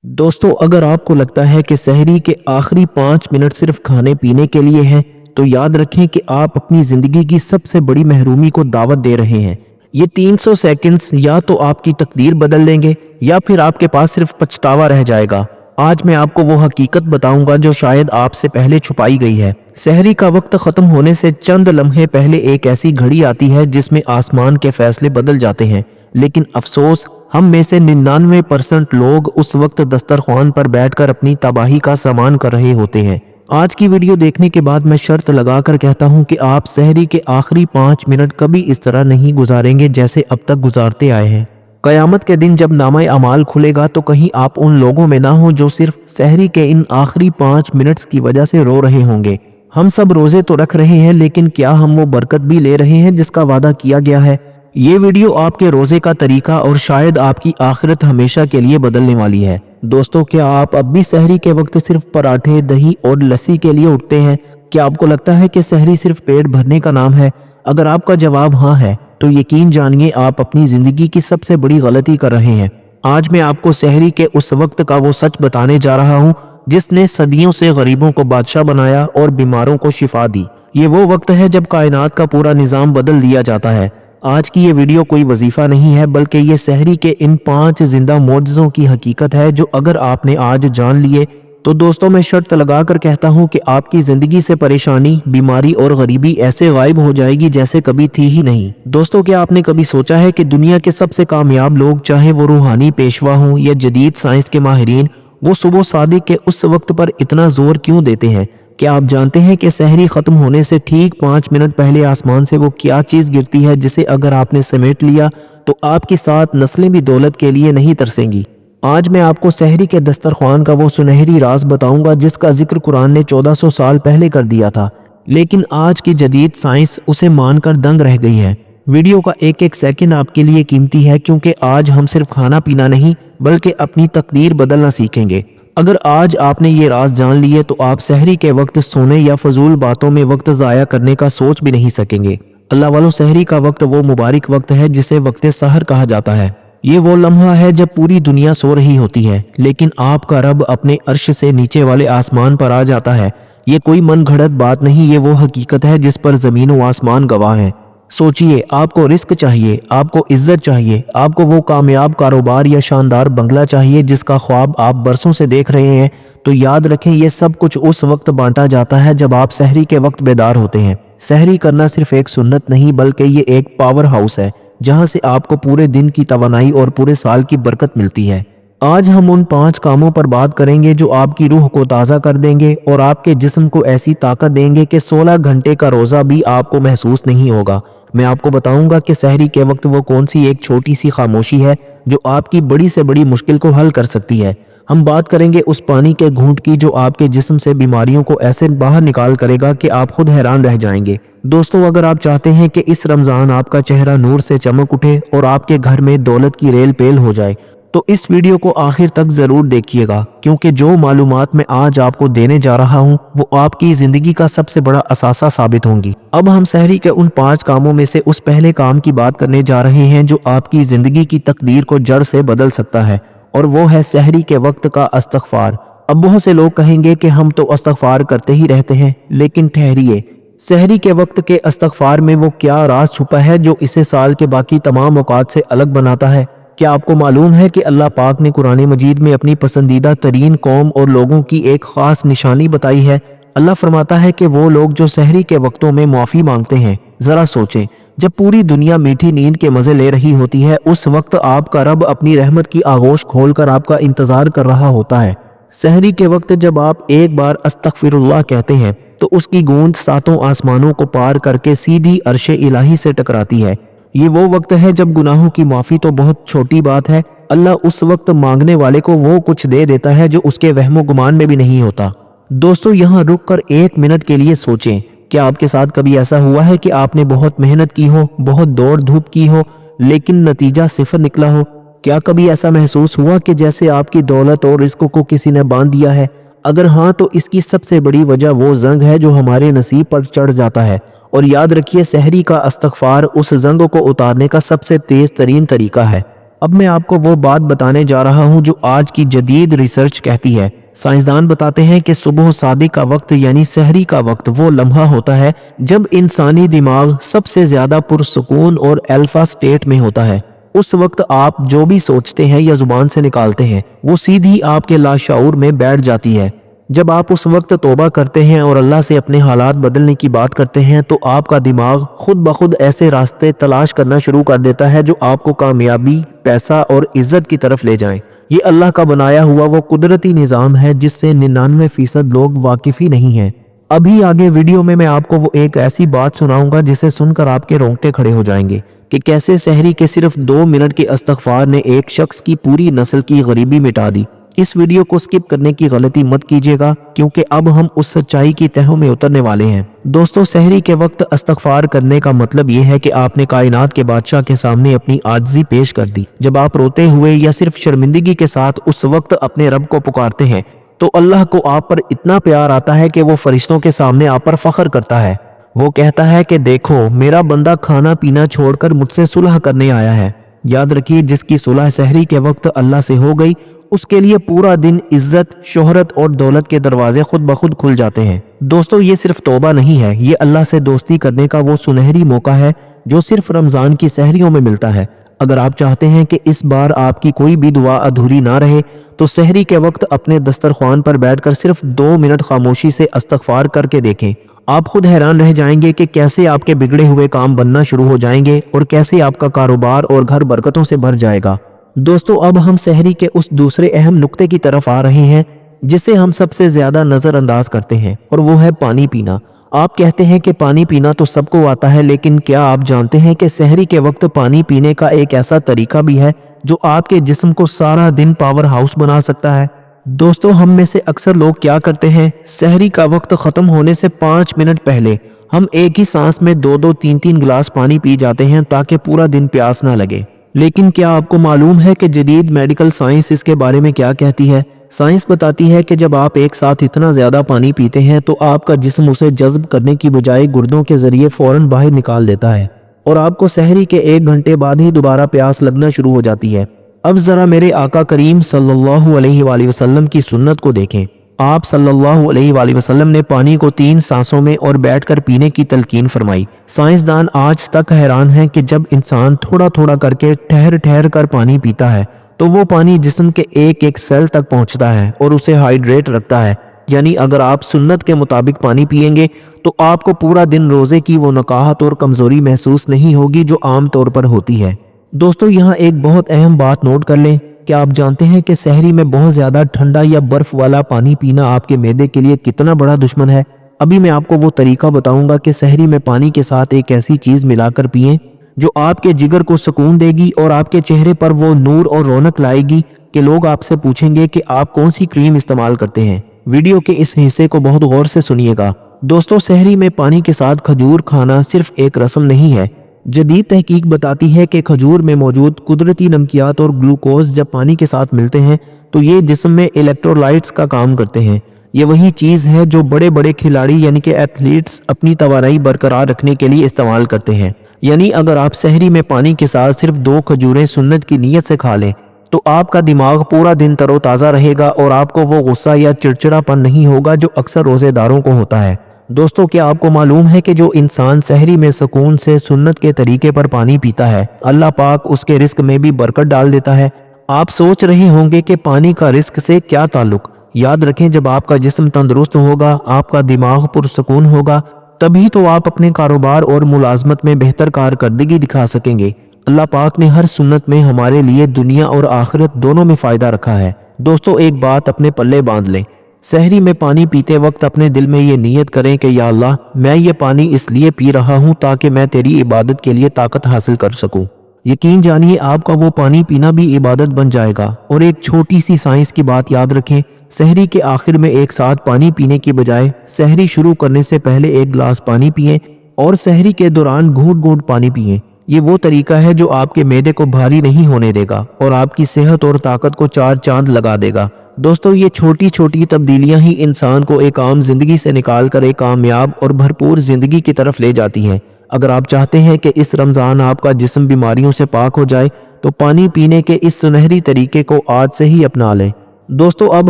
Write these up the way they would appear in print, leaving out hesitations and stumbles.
दोस्तों, अगर आपको लगता है कि सहरी के आखिरी 5 मिनट सिर्फ खाने पीने के लिए हैं, तो याद रखें कि आप अपनी जिंदगी की सबसे बड़ी महरूमी को दावत दे रहे हैं। ये 300 सेकंड्स या तो आपकी तकदीर बदल देंगे या फिर आपके पास सिर्फ पछतावा रह जाएगा। आज मैं आपको वो हकीकत बताऊंगा जो शायद आपसे पहले छुपाई गई है। सहरी का वक्त खत्म होने से चंद लम्हे पहले एक ऐसी घड़ी आती है जिसमें आसमान के फैसले बदल जाते हैं, लेकिन अफसोस हम में से 99% लोग उस वक्त दस्तरख्वान पर बैठकर अपनी तबाही का सामान कर रहे होते हैं। आज की वीडियो देखने के बाद मैं शर्त लगाकर कहता हूं कि आप सहरी के आखिरी 5 मिनट कभी इस तरह नहीं गुजारेंगे जैसे अब तक गुजारते आए हैं। कयामत के दिन जब नामा अमाल खुलेगा तो कहीं आप उन लोगों में ना हो जो सिर्फ सहरी के इन आखिरी 5 मिनट्स की वजह से रो रहे होंगे। हम सब रोजे तो रख रहे हैं, लेकिन क्या हम वो बरकत भी ले रहे हैं जिसका वादा किया गया है? ये वीडियो आपके रोजे का तरीका और शायद आपकी आखिरत हमेशा के लिए बदलने वाली है। दोस्तों, क्या आप अब भी सहरी के वक्त सिर्फ पराठे, दही और लस्सी के लिए उठते हैं? क्या आपको लगता है कि सहरी सिर्फ पेट भरने का नाम है? अगर आपका जवाब हाँ है तो यकीन जानिए आप अपनी जिंदगी की सबसे बड़ी गलती कर रहे हैं। आज मैं आपको सहरी के उस वक्त का वो सच बताने जा रहा हूँ जिसने सदियों से गरीबों को बादशाह बनाया और बीमारों को शिफा दी। ये वो वक्त है जब कायनात का पूरा निज़ाम बदल दिया जाता है। आज की ये वीडियो कोई वजीफा नहीं है, बल्कि ये सहरी के इन 5 जिंदा मौजज़ों की हकीकत है जो अगर आपने आज जान लिए तो दोस्तों मैं शर्त लगाकर कहता हूँ कि आपकी जिंदगी से परेशानी, बीमारी और गरीबी ऐसे गायब हो जाएगी जैसे कभी थी ही नहीं। दोस्तों, क्या आपने कभी सोचा है कि दुनिया के सबसे कामयाब लोग, चाहे वो रूहानी पेशवा हों या जदीद साइंस के माहिरीन, वो सुबह सादिक के उस वक्त पर इतना जोर क्यों देते हैं? क्या आप जानते हैं कि सहरी खत्म होने से ठीक 5 मिनट पहले आसमान से वो क्या चीज़ गिरती है जिसे अगर आपने समेट लिया तो आपकी 7 नस्लें भी दौलत के लिए नहीं तरसेंगी? आज मैं आपको सहरी के दस्तरख्वान का वो सुनहरी राज बताऊंगा जिसका जिक्र कुरान ने 1400 साल पहले कर दिया था, लेकिन आज की जदीद साइंस उसे मानकर दंग रह गई है। वीडियो का एक एक सेकंड आपके लिए कीमती है, क्योंकि आज हम सिर्फ खाना पीना नहीं बल्कि अपनी तकदीर बदलना सीखेंगे। अगर आज आपने ये राज जान लिए तो आप सहरी के वक्त सोने या फजूल बातों में वक्त ज़ाया करने का सोच भी नहीं सकेंगे। अल्लाह वालों, सहरी का वक्त वो मुबारक वक्त है जिसे वक्त सहर कहा जाता है। ये वो लम्हा है जब पूरी दुनिया सो रही होती है, लेकिन आपका रब अपने अर्श से नीचे वाले आसमान पर आ जाता है। ये कोई मन घड़त बात नहीं, ये वो हकीकत है जिस पर ज़मीन व आसमान गवाह है। सोचिए, आपको रिस्क चाहिए, आपको इज्जत चाहिए, आपको वो कामयाब कारोबार या शानदार बंगला चाहिए जिसका ख्वाब आप बरसों से देख रहे हैं, तो याद रखें ये सब कुछ उस वक्त बांटा जाता है जब आप सहरी के वक्त बेदार होते हैं। सहरी करना सिर्फ एक सुन्नत नहीं बल्कि ये एक पावर हाउस है जहां से आपको पूरे दिन की तवानाई और पूरे साल की बरकत मिलती है। आज हम उन 5 कामों पर बात करेंगे जो आपकी रूह को ताज़ा कर देंगे और आपके जिस्म को ऐसी ताकत देंगे कि 16 घंटे का रोज़ा भी आपको महसूस नहीं होगा। मैं आपको बताऊंगा कि सहरी के वक्त वो कौन सी एक छोटी सी खामोशी है जो आपकी बड़ी से बड़ी मुश्किल को हल कर सकती है। हम बात करेंगे उस पानी के घूंट की जो आपके जिस्म से बीमारियों को ऐसे बाहर निकाल करेगा कि आप खुद हैरान रह जाएंगे। दोस्तों, अगर आप चाहते हैं कि इस रमज़ान आपका चेहरा नूर से चमक उठे और आपके घर में दौलत की रेल पेल हो जाए, तो इस वीडियो को आखिर तक ज़रूर देखिएगा, क्योंकि जो मालूमात मैं आज आपको देने जा रहा हूं वो आपकी ज़िंदगी का सबसे बड़ा असासा साबित होंगी। अब हम सहरी के उन 5 कामों में से उस पहले काम की बात करने जा रहे हैं जो आपकी ज़िंदगी की तकदीर को जड़ से बदल सकता है, और वो है सहरी के वक्त का इस्तग़फ़ार। अब बहुत से लोग कहेंगे कि हम तो इस्तग़फ़ार करते ही रहते हैं, लेकिन ठहरिए, सहरी के वक्त के इस्तग़फ़ार में वो क्या राज छुपा है जो इसे साल के बाकी तमाम औक़ात से अलग बनाता है? क्या आपको मालूम है कि अल्लाह पाक ने कुरान मजीद में अपनी पसंदीदा तरीन कौम और लोगों की एक ख़ास निशानी बताई है? अल्लाह फरमाता है कि वो लोग जो सहरी के वक्तों में माफ़ी मांगते हैं। ज़रा सोचें, जब पूरी दुनिया मीठी नींद के मज़े ले रही होती है, उस वक्त आपका रब अपनी रहमत की आगोश खोलकर आपका इंतज़ार कर रहा होता है। सहरी के वक्त जब आप एक बार अस्तग़फ़िरुल्लाह कहते हैं तो उसकी गूंज 7 आसमानों को पार करके सीधी अर्शे इलाही से टकराती है। ये वो वक्त है जब गुनाहों की माफ़ी तो बहुत छोटी बात है, अल्लाह उस वक्त मांगने वाले को वो कुछ दे देता है जो उसके वहमो गुमान में भी नहीं होता। दोस्तों, यहाँ रुक कर 1 मिनट के लिए सोचें, क्या आपके साथ कभी ऐसा हुआ है कि आपने बहुत मेहनत की हो, बहुत दौड़ धूप की हो, लेकिन नतीजा सिफर निकला हो? क्या कभी ऐसा महसूस हुआ कि जैसे आपकी दौलत और रिज़्क़ को किसी ने बांध दिया है? अगर हाँ, तो इसकी सबसे बड़ी वजह वो जंग है जो हमारे नसीब पर चढ़ जाता है। और याद रखिए, सहरी का इस्तग़फ़ार उस जंग को उतारने का सबसे तेज़ तरीन तरीका है। अब मैं आपको वो बात बताने जा रहा हूँ जो आज की जदीद रिसर्च कहती है। साइंसदान बताते हैं कि सुबह सादिक का वक्त यानी सहरी का वक्त वो लम्हा होता है जब इंसानी दिमाग सबसे ज्यादा पुरसुकून और अल्फा स्टेट में होता है। उस वक्त आप जो भी सोचते हैं या जुबान से निकालते हैं वो सीधी आपके लाशऊर में बैठ जाती है। जब आप उस वक्त तौबा करते हैं और अल्लाह से अपने हालात बदलने की बात करते हैं तो आपका दिमाग खुद ब खुद ऐसे रास्ते तलाश करना शुरू कर देता है जो आपको कामयाबी, पैसा और इज्जत की तरफ ले जाएं। ये अल्लाह का बनाया हुआ वो कुदरती निज़ाम है जिससे 99% लोग वाकिफ ही नहीं हैं। अभी आगे वीडियो में मैं आपको वो एक ऐसी बात सुनाऊंगा जिसे सुनकर आपके रोंगटे खड़े हो जाएंगे कि कैसे सहरी के सिर्फ 2 मिनट के इस्तग़फ़ार ने एक शख्स की पूरी नस्ल की गरीबी मिटा दी। इस वीडियो को स्किप करने की गलती मत कीजिएगा क्योंकि अब हम उस सच्चाई की तहों में उतरने वाले हैं। दोस्तों, सहरी के वक्त इस्तग़फ़ार करने का मतलब ये है कि आपने कायनात के बादशाह के सामने अपनी आजिज़ी पेश कर दी। जब आप रोते हुए या सिर्फ शर्मिंदगी के साथ उस वक्त अपने रब को पुकारते हैं तो अल्लाह को आप पर इतना प्यार आता है कि वो फरिश्तों के सामने आप पर फख्र करता है। वो कहता है कि देखो, मेरा बंदा खाना पीना छोड़कर मुझसे सुलह करने आया है। याद रखिए, जिसकी सुलह सहरी के वक्त अल्लाह से हो गई उसके लिए पूरा दिन इज्जत, शोहरत और दौलत के दरवाजे खुद ब खुद खुल जाते हैं। दोस्तों, ये सिर्फ तौबा नहीं है, ये अल्लाह से दोस्ती करने का वो सुनहरी मौका है जो सिर्फ रमज़ान की सहरियों में मिलता है। अगर आप चाहते हैं कि इस बार आपकी कोई भी दुआ अधूरी ना रहे तो सहरी के वक्त अपने दस्तरख्वान पर बैठकर सिर्फ 2 मिनट खामोशी से इस्तग़फ़ार करके देखें। आप खुद हैरान रह जाएंगे कि कैसे आपके बिगड़े हुए काम बनना शुरू हो जाएंगे और कैसे आपका कारोबार और घर बरकतों से भर जाएगा। दोस्तों, अब हम सहरी के उस दूसरे अहम नुक्ते की तरफ आ रहे हैं जिसे हम सबसे ज्यादा नजरअंदाज करते हैं और वो है पानी पीना। आप कहते हैं कि पानी पीना तो सबको आता है, लेकिन क्या आप जानते हैं कि सहरी के वक्त पानी पीने का एक ऐसा तरीका भी है जो आपके जिस्म को सारा दिन पावर हाउस बना सकता है। दोस्तों, हम में से अक्सर लोग क्या करते हैं, सहरी का वक्त खत्म होने से 5 मिनट पहले हम एक ही सांस में 2-2, 3-3 गिलास पानी पी जाते हैं ताकि पूरा दिन प्यास ना लगे। लेकिन क्या आपको मालूम है कि जदीद मेडिकल साइंस इसके बारे में क्या कहती है? साइंस बताती है कि जब आप एक साथ इतना ज्यादा पानी पीते हैं तो आपका जिस्म उसे जज्ब करने की बजाय गुर्दों के जरिए फौरन बाहर निकाल देता है और आपको सहरी के 1 घंटे बाद ही दोबारा प्यास लगना शुरू हो जाती है। अब जरा मेरे आका करीम सल्लल्लाहु अलैहि वसल्लम की सुन्नत को देखें। आप सल्लल्लाहु अलैहि वसल्लम ने पानी को 3 सांसों में और बैठकर पीने की तलकीन फरमाई। साइंसदान आज तक हैरान हैं कि जब इंसान थोड़ा थोड़ा करके ठहर ठहर कर पानी पीता है तो वो पानी जिस्म के एक एक सेल तक पहुंचता है और उसे हाइड्रेट रखता है। यानी अगर आप सुन्नत के मुताबिक पानी पिएंगे तो आपको पूरा दिन रोजे की वो नकाहत और कमजोरी महसूस नहीं होगी जो आम तौर पर होती है। दोस्तों, यहाँ एक बहुत अहम बात नोट कर लें। क्या आप जानते हैं कि सहरी में बहुत ज्यादा ठंडा या बर्फ वाला पानी पीना आपके मैदे के लिए कितना बड़ा दुश्मन है? अभी मैं आपको वो तरीका बताऊंगा कि सहरी में पानी के साथ एक ऐसी चीज मिलाकर पिएं जो आपके जिगर को सुकून देगी और आपके चेहरे पर वो नूर और रौनक लाएगी कि लोग आपसे पूछेंगे कि आप कौन सी क्रीम इस्तेमाल करते हैं। वीडियो के इस हिस्से को बहुत गौर से सुनिएगा। दोस्तों, सहरी में पानी के साथ खजूर खाना सिर्फ एक रस्म नहीं है। जदीद तहकीक बताती है कि खजूर में मौजूद कुदरती नमकियात और ग्लूकोज जब पानी के साथ मिलते हैं तो ये जिस्म में इलेक्ट्रोलाइट्स का काम करते हैं। ये वही चीज़ है जो बड़े बड़े खिलाड़ी यानी कि एथलीट्स अपनी तवानाई बरकरार रखने के लिए इस्तेमाल करते हैं। यानी अगर आप सहरी में पानी के साथ सिर्फ 2 खजूरें सुन्नत की नीयत से खा लें तो आपका दिमाग पूरा दिन तरोताज़ा रहेगा और आपको वो गुस्सा या चिड़चिड़ापन नहीं होगा जो अक्सर रोज़ेदारों को होता है। दोस्तों, क्या आपको मालूम है कि जो इंसान सहरी में सुकून से सुन्नत के तरीके पर पानी पीता है अल्लाह पाक उसके रिस्क में भी बरकत डाल देता है। आप सोच रहे होंगे कि पानी का रिस्क से क्या ताल्लुक। याद रखें, जब आपका जिस्म तंदुरुस्त होगा, आपका दिमाग पुरसुकून होगा, तभी तो आप अपने कारोबार और मुलाजमत में बेहतर कारकर्दगी दिखा सकेंगे। अल्लाह पाक ने हर सुन्नत में हमारे लिए दुनिया और आखिरत दोनों में फ़ायदा रखा है। दोस्तों, एक बात अपने पल्ले बांध लें। सहरी में पानी पीते वक्त अपने दिल में ये नीयत करें कि या अल्लाह, मैं ये पानी इसलिए पी रहा हूँ ताकि मैं तेरी इबादत के लिए ताकत हासिल कर सकूँ। यकीन जानिए आपका वो पानी पीना भी इबादत बन जाएगा। और एक छोटी सी साइंस की बात याद रखें, सहरी के आखिर में एक साथ पानी पीने की बजाय सहरी शुरू करने से पहले 1 गिलास पानी पिएं और सहरी के दौरान घूंट घूंट पानी पिएं। ये वो तरीका है जो आपके मैदे को भारी नहीं होने देगा और आपकी सेहत और ताकत को 4 चांद लगा देगा। दोस्तों, ये छोटी छोटी तब्दीलियां ही इंसान को एक आम जिंदगी से निकालकर एक कामयाब और भरपूर जिंदगी की तरफ ले जाती हैं। अगर आप चाहते हैं कि इस रमज़ान आपका जिस्म बीमारियों से पाक हो जाए तो पानी पीने के इस सुनहरी तरीके को आज से ही अपना लें। दोस्तों, अब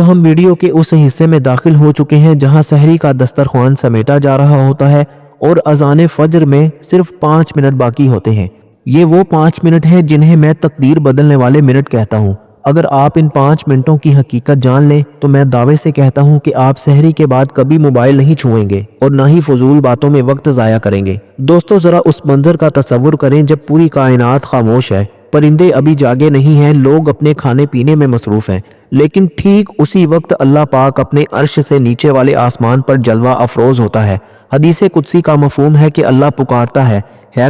हम वीडियो के उस हिस्से में दाखिल हो चुके हैं जहां सहरी का दस्तरख्वान समेटा जा रहा होता है और अजान फज्र में सिर्फ 5 मिनट बाकी होते हैं। ये वो 5 मिनट हैं जिन्हें मैं तकदीर बदलने वाले मिनट कहता हूँ। अगर आप इन 5 मिनटों की हकीकत जान लें तो मैं दावे से कहता हूँ कि आप सहरी के बाद कभी मोबाइल नहीं छुएंगे और ना ही फजूल बातों में वक्त ज़ाया करेंगे। दोस्तों, ज़रा उस मंजर का तसव्वुर करें जब पूरी कायनात खामोश है, परिंदे अभी जागे नहीं हैं, लोग अपने खाने पीने में मसरूफ़ हैं, लेकिन ठीक उसी वक्त अल्लाह पाक अपने अर्श से नीचे वाले आसमान पर जलवा अफरोज होता है। हदीसे कुदसी का मफहूम है कि अल्लाह पुकारता है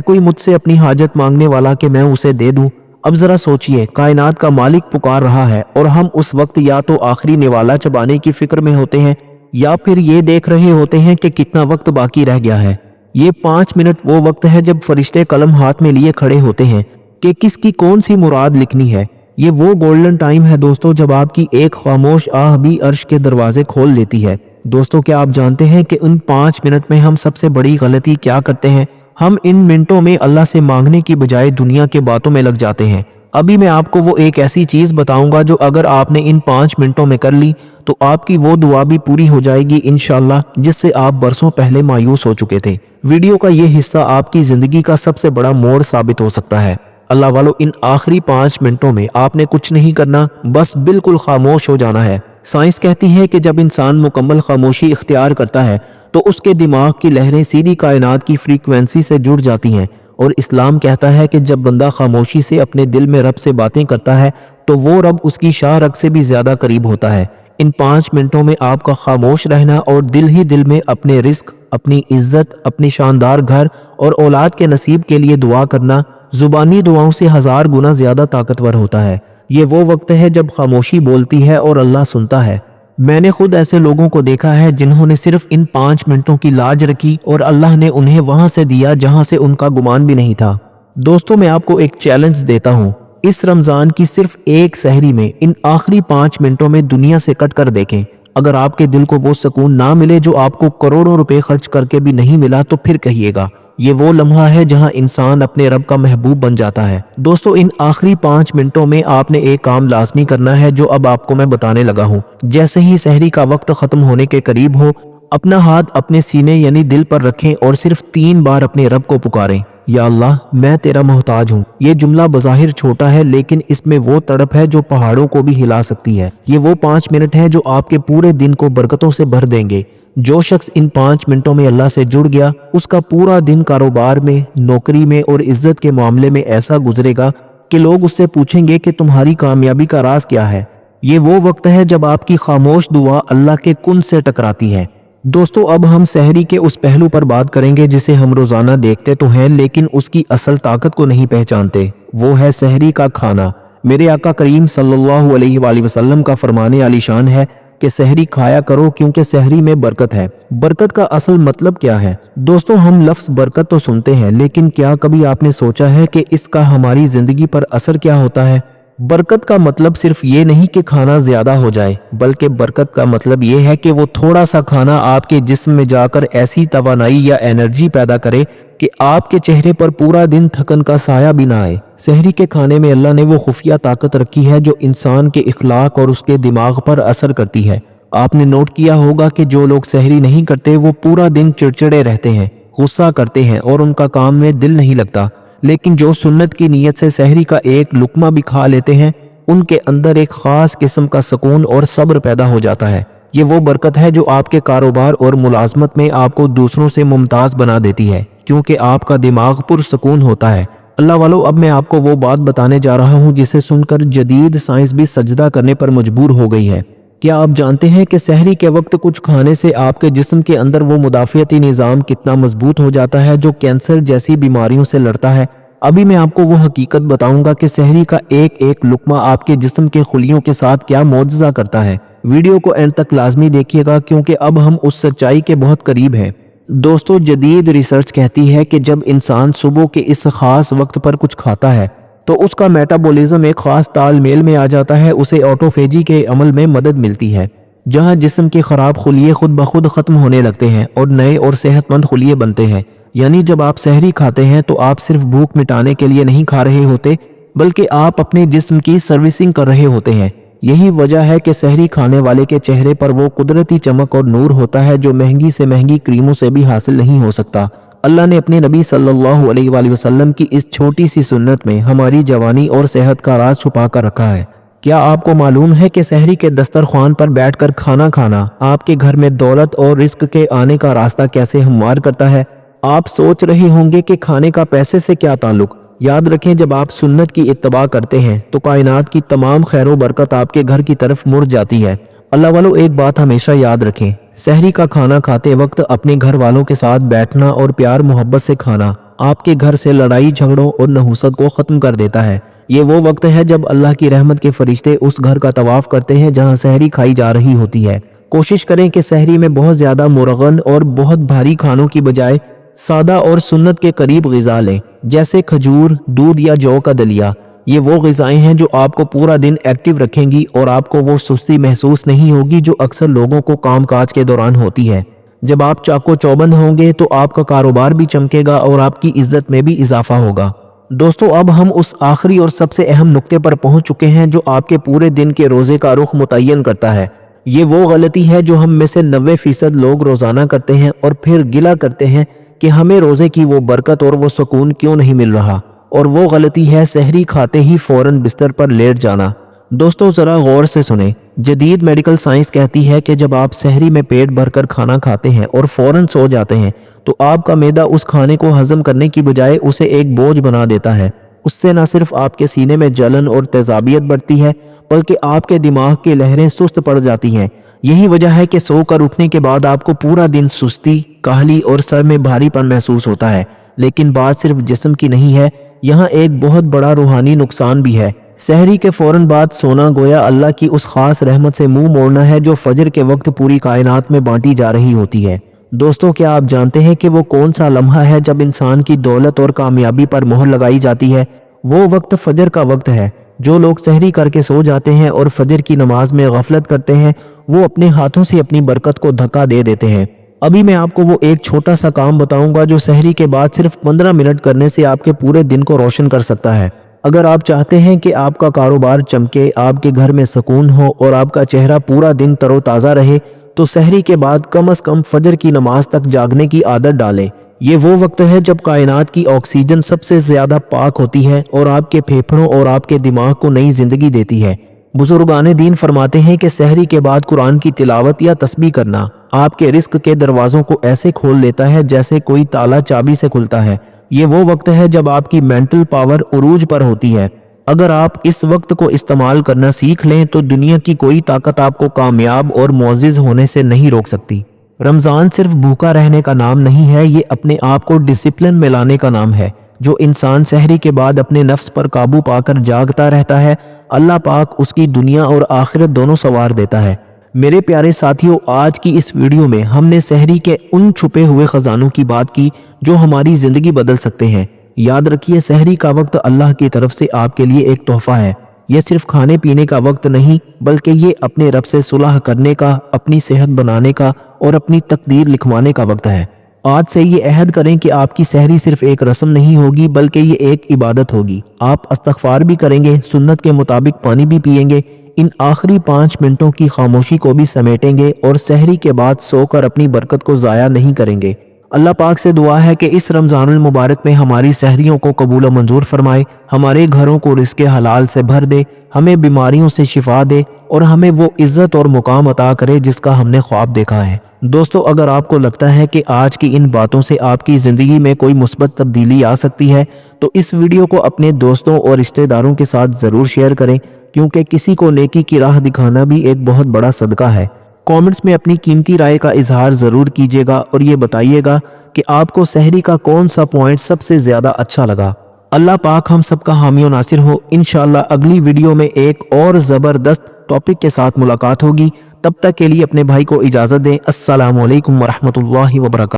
कोई मुझसे अपनी हाजत मांगने वाला कि मैं उसे दे दूं। अब जरा सोचिए, कायनात का मालिक पुकार रहा है और हम उस वक्त या तो आखिरी निवाला चबाने की फिक्र में होते हैं या फिर ये देख रहे होते हैं कि कितना वक्त बाकी रह गया है। ये 5 मिनट वो वक्त है जब फरिश्ते कलम हाथ में लिए खड़े होते हैं कि किसकी कौन सी मुराद लिखनी है। ये वो गोल्डन टाइम है दोस्तों जब आपकी एक खामोश आह भी अर्श के दरवाजे खोल लेती है। दोस्तों, क्या आप जानते हैं कि उन 5 मिनट में हम सबसे बड़ी गलती क्या करते हैं? हम इन मिनटों में अल्लाह से मांगने की बजाय दुनिया के बातों में लग जाते हैं। अभी मैं आपको वो एक ऐसी चीज बताऊंगा जो अगर आपने इन 5 मिनटों में कर ली तो आपकी वो दुआ भी पूरी हो जाएगी इंशाअल्लाह, जिससे आप बरसों पहले मायूस हो चुके थे। वीडियो का ये हिस्सा आपकी जिंदगी का सबसे बड़ा मोड़ साबित हो सकता है। अल्लाह वालों, इन आखिरी 5 मिनटों में आपने कुछ नहीं करना, बस बिल्कुल खामोश हो जाना है। साइंस कहती है कि जब इंसान मुकम्मल खामोशी इख्तियार करता है तो उसके दिमाग की लहरें सीधी कायनात की फ्रीक्वेंसी से जुड़ जाती हैं, और इस्लाम कहता है कि जब बंदा खामोशी से अपने दिल में रब से बातें करता है तो वो रब उसकी शाह रग से भी ज्यादा करीब होता है। इन 5 मिनटों में आपका खामोश रहना और दिल ही दिल में अपने रिस्क, अपनी इज्जत, अपनी शानदार घर और औलाद के नसीब के लिए दुआ करना जुबानी दुआओं से 1000 गुना ज्यादा ताकतवर होता है। ये वो वक्त है जब खामोशी बोलती है और अल्लाह सुनता है। मैंने खुद ऐसे लोगों को देखा है जिन्होंने सिर्फ इन 5 मिनटों की लाज रखी और अल्लाह ने उन्हें वहां से दिया जहां से उनका गुमान भी नहीं था। दोस्तों, मैं आपको एक चैलेंज देता हूं, इस रमजान की सिर्फ एक सहरी में इन आखिरी 5 मिनटों में दुनिया से कट कर देखें। अगर आपके दिल को वो सुकून ना मिले जो आपको करोड़ों रुपए खर्च करके भी नहीं मिला तो फिर कहिएगा, ये वो लम्हा है जहां इंसान अपने रब का महबूब बन जाता है। दोस्तों, इन आखिरी 5 मिनटों में आपने एक काम लाजमी करना है जो अब आपको मैं बताने लगा हूँ। जैसे ही सहरी का वक्त खत्म होने के करीब हो, अपना हाथ अपने सीने यानी दिल पर रखें और सिर्फ 3 बार अपने रब को पुकारें, या अल्लाह, मैं तेरा मोहताज हूँ। ये जुमला बज़ाहिर छोटा है लेकिन इसमें वो तड़प है जो पहाड़ों को भी हिला सकती है। ये वो 5 मिनट है जो आपके पूरे दिन को बरकतों से भर देंगे। जो शख्स इन 5 मिनटों में अल्लाह से जुड़ गया, उसका पूरा दिन कारोबार में, नौकरी में और इज्जत के मामले में ऐसा गुजरेगा कि लोग उससे पूछेंगे कि तुम्हारी कामयाबी का राज क्या है। ये वो वक्त है जब आपकी खामोश दुआ अल्लाह के कुन से टकराती है। दोस्तों, अब हम सहरी के उस पहलू पर बात करेंगे जिसे हम रोजाना देखते तो हैं लेकिन उसकी असल ताकत को नहीं पहचानते। वो है सहरी का खाना। मेरे आका करीम सल्लल्लाहु अलैहि वसल्लम का फरमाने आलीशान है कि सहरी खाया करो क्योंकि सहरी में बरकत है। बरकत का असल मतलब क्या है? दोस्तों, हम लफ्ज़ बरकत तो सुनते हैं लेकिन क्या कभी आपने सोचा है कि इसका हमारी जिंदगी पर असर क्या होता है? बरकत का मतलब सिर्फ ये नहीं कि खाना ज्यादा हो जाए, बल्कि बरकत का मतलब ये है कि वो थोड़ा सा खाना आपके जिस्म में जाकर ऐसी तवानाई या एनर्जी पैदा करे कि आपके चेहरे पर पूरा दिन थकन का साया भी ना आए। सहरी के खाने में अल्लाह ने वो खुफिया ताकत रखी है जो इंसान के इखलाक और उसके दिमाग पर असर करती है। आपने नोट किया होगा कि जो लोग सहरी नहीं करते वो पूरा दिन चिड़चिड़े रहते हैं, गुस्सा करते हैं और उनका काम में दिल नहीं लगता। लेकिन जो सुन्नत की नीयत से सहरी का एक लुकमा भी खा लेते हैं, उनके अंदर एक खास किस्म का सुकून और सब्र पैदा हो जाता है। ये वो बरकत है जो आपके कारोबार और मुलाजमत में आपको दूसरों से मुमताज बना देती है, क्योंकि आपका दिमाग पुरसुकून होता है। अल्लाह वालों, अब मैं आपको वो बात बताने जा रहा हूँ जिसे सुनकर जदीद साइंस भी सजदा करने पर मजबूर हो गई है। क्या आप जानते हैं कि सहरी के वक्त कुछ खाने से आपके जिस्म के अंदर वो मुदाफ़ियती निज़ाम कितना मजबूत हो जाता है जो कैंसर जैसी बीमारियों से लड़ता है? अभी मैं आपको वो हकीकत बताऊंगा कि सहरी का एक एक लुकमा आपके जिस्म के खुलियों के साथ क्या मौजज़ा करता है। वीडियो को एंड तक लाजमी देखिएगा क्योंकि अब हम उस सच्चाई के बहुत करीब हैं। दोस्तों, जदीद रिसर्च कहती है कि जब इंसान सुबह के इस खास वक्त पर कुछ खाता है तो उसका मेटाबॉलिज्म एक खास तालमेल में आ जाता है। उसे ऑटोफेजी के अमल में मदद मिलती है, जहां जिस्म के खराब खुलिये खुद ब खुद खत्म होने लगते हैं और नए और सेहतमंद खुलिये बनते हैं। यानी जब आप सहरी खाते हैं तो आप सिर्फ भूख मिटाने के लिए नहीं खा रहे होते, बल्कि आप अपने जिस्म की सर्विसिंग कर रहे होते हैं। यही वजह है कि सहरी खाने वाले के चेहरे पर वो कुदरती चमक और नूर होता है जो महंगी से महंगी क्रीमों से भी हासिल नहीं हो सकता। अल्लाह ने अपने नबी सल्लल्लाहु अलैहि वसल्लम की इस छोटी सी सुन्नत में हमारी जवानी और सेहत का राज छुपा कर रखा है। क्या आपको मालूम है कि सहरी के दस्तरख्वान पर बैठकर खाना खाना आपके घर में दौलत और रिस्क के आने का रास्ता कैसे हमवार करता है? आप सोच रहे होंगे कि खाने का पैसे से क्या ताल्लुक। याद रखें, जब आप सुन्नत की इत्तबा करते हैं तो कायनात की तमाम खैर बरकत आपके घर की तरफ मुड़ जाती है। अल्लाह वालों, एक बात हमेशा याद रखें, सहरी का खाना खाते वक्त अपने घर वालों के साथ बैठना और प्यार मोहब्बत से खाना आपके घर से लड़ाई झगड़ों और नहुसत को ख़त्म कर देता है। ये वो वक्त है जब अल्लाह की रहमत के फरिश्ते उस घर का तवाफ करते हैं जहाँ सहरी खाई जा रही होती है। कोशिश करें कि सहरी में बहुत ज़्यादा मुरगन और बहुत भारी खानों की बजाय सादा और सुन्नत के करीब ग़िज़ा लें, जैसे खजूर, दूध या जौ का दलिया। ये वो ग़िज़ाएं हैं जो आपको पूरा दिन एक्टिव रखेंगी और आपको वो सुस्ती महसूस नहीं होगी जो अक्सर लोगों को कामकाज के दौरान होती है। जब आप चाको चौबंद होंगे तो आपका कारोबार भी चमकेगा और आपकी इज्जत में भी इजाफा होगा। दोस्तों, अब हम उस आखिरी और सबसे अहम नुक्ते पर पहुंच चुके हैं जो आपके पूरे दिन के रोज़े का रुख मुतय्यन करता है। ये वो गलती है जो हम में से 90% लोग रोज़ाना करते हैं और फिर गिला करते हैं कि हमें रोज़े की वो बरकत और वो सुकून क्यों नहीं मिल रहा। और वो गलती है सहरी खाते ही फौरन बिस्तर पर लेट जाना। दोस्तों, ज़रा गौर से सुने, जदीद मेडिकल साइंस कहती है कि जब आप सहरी में पेट भरकर खाना खाते हैं और फौरन सो जाते हैं तो आपका मैदा उस खाने को हजम करने की बजाय उसे एक बोझ बना देता है। उससे न सिर्फ आपके सीने में जलन और तेजाबियत बढ़ती है बल्कि आपके दिमाग की लहरें सुस्त पड़ जाती हैं। यही वजह है कि सोकर उठने के बाद आपको पूरा दिन सुस्ती, काहली और सर में भारीपन महसूस होता है। लेकिन बात सिर्फ जिस्म की नहीं है, यहाँ एक बहुत बड़ा रूहानी नुकसान भी है। सहरी के फौरन बाद सोना गोया अल्लाह की उस खास रहमत से मुंह मोड़ना है जो फजर के वक्त पूरी कायनात में बांटी जा रही होती है। दोस्तों, क्या आप जानते हैं कि वो कौन सा लम्हा है जब इंसान की दौलत और कामयाबी पर मोहर लगाई जाती है? वो वक्त फजर का वक्त है। जो लोग सहरी करके सो जाते हैं और फजर की नमाज में गफलत करते हैं वो अपने हाथों से अपनी बरकत को धक्का दे देते हैं। अभी मैं आपको वो एक छोटा सा काम बताऊंगा जो सहरी के बाद सिर्फ 15 मिनट करने से आपके पूरे दिन को रोशन कर सकता है। अगर आप चाहते हैं कि आपका कारोबार चमके, आपके घर में सुकून हो और आपका चेहरा पूरा दिन तरोताज़ा रहे तो सहरी के बाद कम से कम फजर की नमाज तक जागने की आदत डालें। ये वो वक्त है जब कायनात की ऑक्सीजन सबसे ज़्यादा पाक होती है और आपके फेफड़ों और आपके दिमाग को नई जिंदगी देती है। बुजुर्गान दीन फरमाते हैं कि सहरी के बाद कुरान की तिलावत या तस्बीह करना आपके रिस्क के दरवाज़ों को ऐसे खोल लेता है जैसे कोई ताला चाबी से खुलता है। ये वो वक्त है जब आपकी मेंटल पावर उरूज पर होती है। अगर आप इस वक्त को इस्तेमाल करना सीख लें तो दुनिया की कोई ताकत आपको कामयाब और मुअज़्ज़िज़ होने से नहीं रोक सकती। रमज़ान सिर्फ भूखा रहने का नाम नहीं है, ये अपने आप को डिसिप्लिन में लाने का नाम है। जो इंसान सहरी के बाद अपने नफ्स पर काबू पाकर जागता रहता है, अल्लाह पाक उसकी दुनिया और आखिरत दोनों संवार देता है। मेरे प्यारे साथियों, आज की इस वीडियो में हमने सहरी के उन छुपे हुए खजानों की बात की जो हमारी ज़िंदगी बदल सकते हैं। याद रखिए, सहरी का वक्त अल्लाह की तरफ से आपके लिए एक तोहफा है। यह सिर्फ खाने पीने का वक्त नहीं बल्कि ये अपने रब से सुलह करने का, अपनी सेहत बनाने का और अपनी तकदीर लिखवाने का वक्त है। आज से ये अहद करें कि आपकी सहरी सिर्फ एक रस्म नहीं होगी बल्कि ये एक इबादत होगी। आप इस्तग़फ़ार भी करेंगे, सुन्नत के मुताबिक पानी भी पिएंगे, इन आखिरी 5 मिनटों की खामोशी को भी समेटेंगे और सहरी के बाद सोकर अपनी बरकत को ज़ाया नहीं करेंगे। अल्लाह पाक से दुआ है कि इस रमज़ानुल मुबारक में हमारी सहरियों को कबूल व मंजूर फरमाए, हमारे घरों को रिज़्क़े हलाल से भर दे, हमें बीमारियों से शिफा दे और हमें वो इज़्ज़त और मुकाम अता करे जिसका हमने ख्वाब देखा है। दोस्तों, अगर आपको लगता है कि आज की इन बातों से आपकी ज़िंदगी में कोई मुस्बत तब्दीली आ सकती है तो इस वीडियो को अपने दोस्तों और रिश्तेदारों के साथ ज़रूर शेयर करें, क्योंकि किसी को नेकी की राह दिखाना भी एक बहुत बड़ा सदका है। कमेंट्स में अपनी कीमती राय का इजहार ज़रूर कीजिएगा और ये बताइएगा कि आपको सहरी का कौन सा पॉइंट सबसे ज़्यादा अच्छा लगा। अल्लाह पाक हम सबका हामी और नासिर हो। इंशाअल्लाह अगली वीडियो में एक और ज़बरदस्त टॉपिक के साथ मुलाकात होगी। तब तक के लिए अपने भाई को इजाज़त दें। अस्सलामु अलैकुम वरहमतुल्लाहि वबरकातुहू।